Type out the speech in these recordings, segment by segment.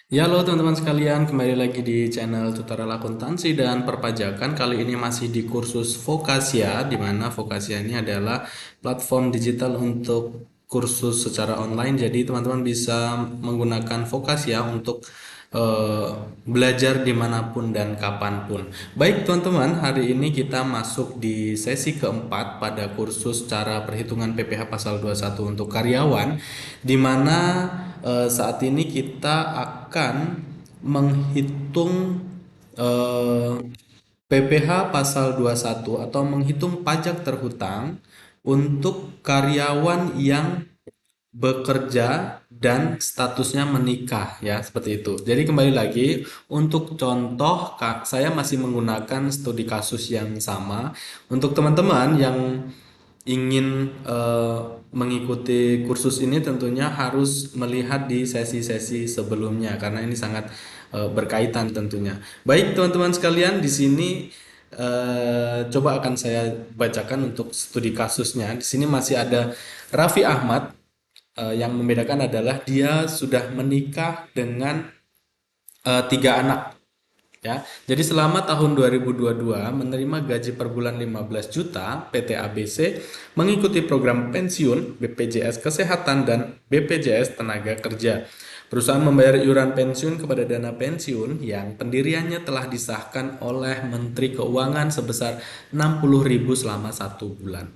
Ya, halo teman-teman sekalian, kembali lagi di channel tutorial akuntansi dan perpajakan. Kali ini masih di kursus Vokasia, di mana Vokasia ini adalah platform digital untuk kursus secara online. Jadi teman-teman bisa menggunakan Vokasia untuk eh, belajar dimanapun dan kapanpun. Baik teman-teman, hari ini kita masuk di sesi keempat pada kursus cara perhitungan PPh pasal 21 untuk karyawan, di mana saat ini kita akan menghitung PPh pasal 21 atau menghitung pajak terhutang untuk karyawan yang bekerja dan statusnya menikah, ya seperti itu. Jadi kembali lagi untuk contoh, saya masih menggunakan studi kasus yang sama. Untuk teman-teman yang ingin mengikuti kursus ini tentunya harus melihat di sesi-sesi sebelumnya karena ini sangat berkaitan tentunya. Baik teman-teman sekalian, di sini coba akan saya bacakan untuk studi kasusnya. Di sini masih ada Raffi Ahmad. Yang membedakan adalah dia sudah menikah dengan tiga anak. Ya, jadi selama tahun 2022 menerima gaji per bulan 15 juta, PT ABC mengikuti program pensiun, BPJS Kesehatan, dan BPJS Tenaga Kerja. Perusahaan membayar iuran pensiun kepada dana pensiun yang pendiriannya telah disahkan oleh Menteri Keuangan sebesar 60.000 selama 1 bulan.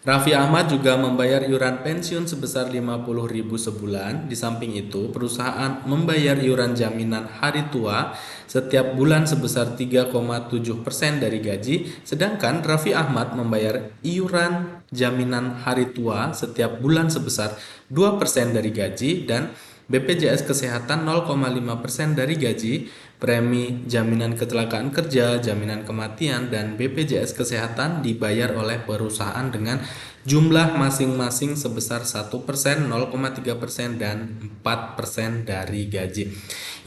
Raffi Ahmad juga membayar iuran pensiun sebesar 50.000 sebulan. Di samping itu, perusahaan membayar iuran jaminan hari tua setiap bulan sebesar 3,7% dari gaji, sedangkan Raffi Ahmad membayar iuran jaminan hari tua setiap bulan sebesar 2% dari gaji dan BPJS Kesehatan 0,5% dari gaji, premi jaminan kecelakaan kerja, jaminan kematian, dan BPJS Kesehatan dibayar oleh perusahaan dengan jumlah masing-masing sebesar 1%, 0,3%, dan 4% dari gaji.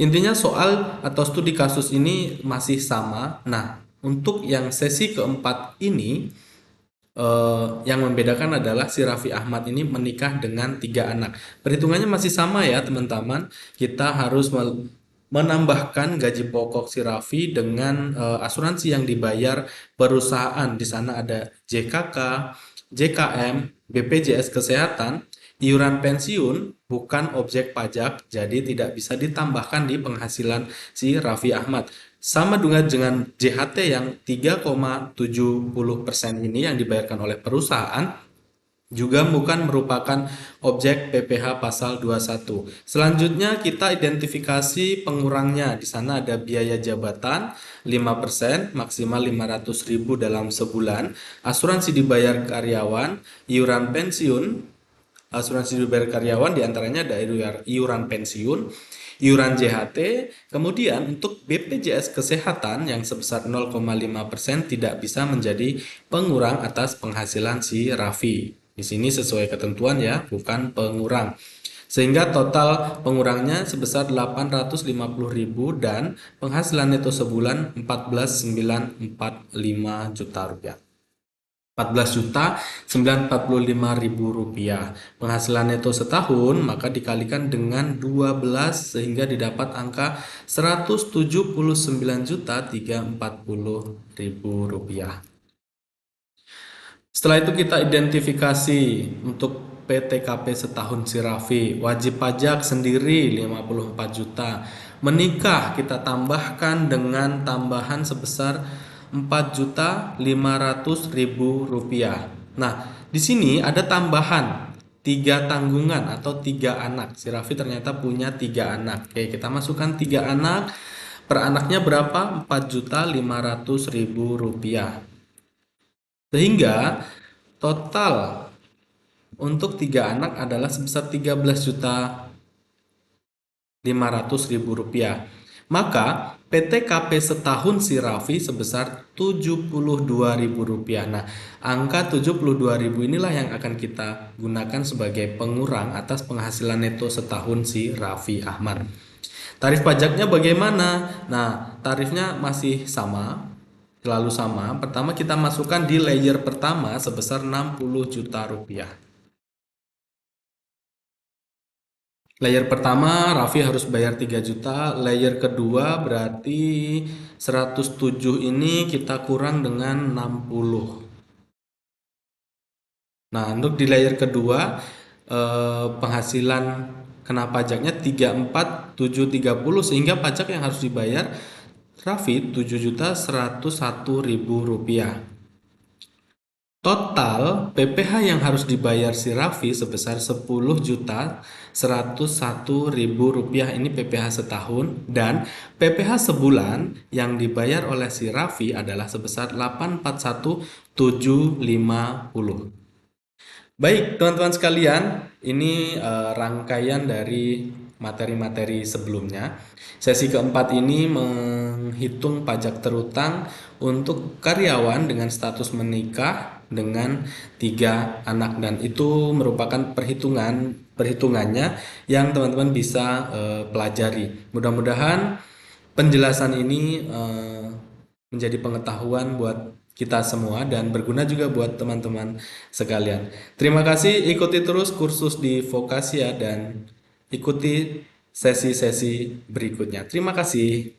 Intinya soal atau studi kasus ini masih sama. Nah, untuk yang sesi keempat ini, yang membedakan adalah si Raffi Ahmad ini menikah dengan tiga anak. Perhitungannya masih sama ya teman-teman. Kita harus menambahkan gaji pokok si Raffi dengan asuransi yang dibayar perusahaan. Di sana ada JKK, JKM, BPJS Kesehatan, iuran pensiun bukan objek pajak, jadi tidak bisa ditambahkan di penghasilan si Raffi Ahmad. Sama dengan JHT yang 3,70% ini yang dibayarkan oleh perusahaan juga bukan merupakan objek PPh pasal 21. Selanjutnya kita identifikasi pengurangnya. Di sana ada biaya jabatan 5%, maksimal 500.000 dalam sebulan, asuransi dibayar karyawan, iuran pensiun. Asuransi dibayar karyawan diantaranya ada iuran pensiun, iuran JHT, kemudian untuk BPJS Kesehatan yang sebesar 0,5% tidak bisa menjadi pengurang atas penghasilan si Raffi. Di sini sesuai ketentuan ya, bukan pengurang. Sehingga total pengurangnya sebesar 850.000 dan penghasilan neto sebulan 14.945 juta rupiah. 14.945.000 rupiah. Penghasilan neto setahun maka dikalikan dengan 12 sehingga didapat angka 179.340.000 rupiah. Setelah itu kita identifikasi untuk PTKP setahun si Raffi, wajib pajak sendiri 54 juta. Menikah kita tambahkan dengan tambahan sebesar 4.500.000 rupiah. Nah, di sini ada tambahan tiga tanggungan atau tiga anak. Si Raffi ternyata punya tiga anak. Oke, kita masukkan tiga anak. Per anaknya berapa? 4.500.000 rupiah. Sehingga total untuk tiga anak adalah sebesar 13.500.000 rupiah. Maka PTKP setahun si Raffi sebesar 72.000 rupiah. Nah, angka 72.000 inilah yang akan kita gunakan sebagai pengurang atas penghasilan neto setahun si Raffi Ahmad. Tarif pajaknya bagaimana? Nah, tarifnya masih sama, selalu sama. Pertama kita masukkan di layer pertama sebesar 60 juta rupiah. Layer pertama Raffi harus bayar 3 juta, layer kedua berarti 107 ini kita kurang dengan 60. Nah, untuk di layer kedua penghasilan kena pajaknya 34.730 sehingga pajak yang harus dibayar Raffi 7.101.000 rupiah. Total PPh yang harus dibayar si Raffi sebesar 10.101.000 rupiah, ini PPh setahun, dan PPh sebulan yang dibayar oleh si Raffi adalah sebesar 841.750. Baik, teman-teman sekalian, ini rangkaian dari materi-materi sebelumnya. Sesi keempat ini menghitung pajak terutang untuk karyawan dengan status menikah dengan 3 anak, dan itu merupakan perhitungannya yang teman-teman bisa pelajari. Mudah-mudahan penjelasan ini menjadi pengetahuan buat kita semua dan berguna juga buat teman-teman sekalian. Terima kasih, ikuti terus kursus di Vokasia dan ikuti sesi-sesi berikutnya. Terima kasih.